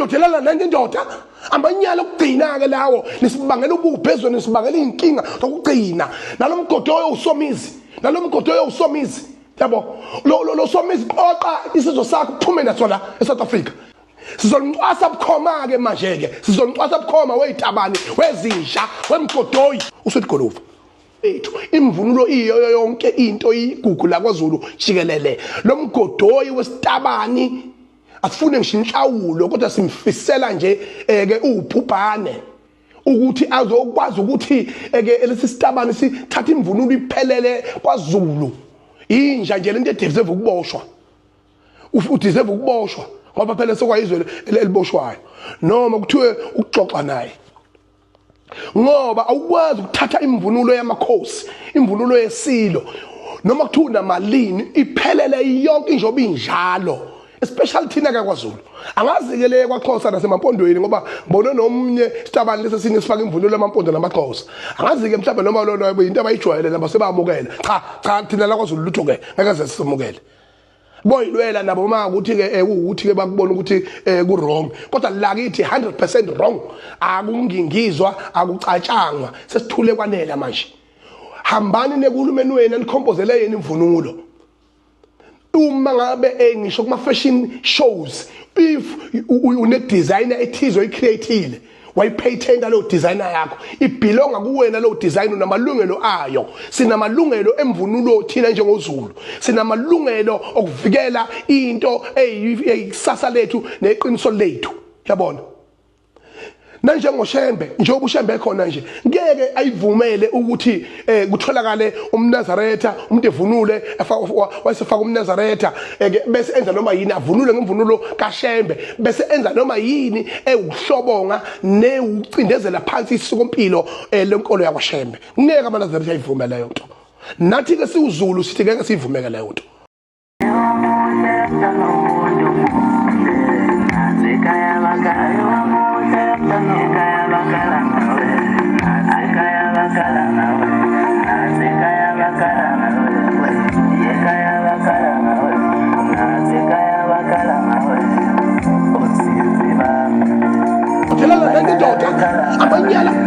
indoda elala nange indoda amanyala okugcina ke lawo nisibangela ubuphezulu nisibangela inkinga zokugcina nalomgodoyo usomizi nalomgodoyo usomizi yabo lo somizi qoqa isizwe sakho uphume nasona eSouth Africa sizomcwasa bukhoma ke manje ke sizomcwasa bukhoma weyitabani wezinja wemgodoyi usithi Goluva ethu imvunulo iyo yonke into igugu la kwaZulu jikelele lo mgodoyi wesitabani asifune ngisho inhlawulo kodwa simfisela nje ke ubhubhane ukuthi azokwazi ukuthi ke lesi sitabani sithatha imvunulo iphelele kwaZulu inja nje lento edeserve ukuboshwa udeserve ukuboshwa ngoba phela sokwayizwe eliboshwayo noma kuthiwe ukuxoxa naye ngoba awukwazi ukuthatha imvunulo yamakhosi imvunulo yesilo noma kuthiwa namalini iphelele yonke injoba injalo especially thina ke kwaZulu angazi ke le kwaXhosa nasemampondweni ngoba ngibone nomnye sitabani lesi sinye sifaka imvunulo yamampondo namaXhosa angazi ke mhlawumbe noma lona into abayijwayele nabo sebamukela cha thina la kwaZulu lutho ke ngeke sisemukele boyilwela nabo ukuthi ke ukuthi ke bakubona ukuthi ku wrong kodwa lakithi 100% wrong akungingizwa akucatshangwa sesithule kwanele manje hambani nekulumeni wena nikhompozele yena imvunulo uma ngabe ngisho kuma fashion shows if une designer ethizwe icreative wayipatent lo designer yakho ibelonga kuwena lo design namalungelo ayo sinamalungelo emvunulo thina njengoZulu sinamalungelo okuvikela into eyisasa lethu neqiniso lethu yabona nanjengoShembe njengoba uShembe khona nje ngeke ayivumele ukuthi kutholakale umNazaretha umuntu evunule wayesefaka umNazaretha bese enza noma yini avunule ngemvunulo kaShembe bese enza noma yini ewuhlobonga newucindezela phansi isikompilo lenkolo yakwaShembe ngeke amaNazaretha ayivumele leyo nto nathi ke siwuZulu sithi ngeke sivumeke leyo nto Amanyala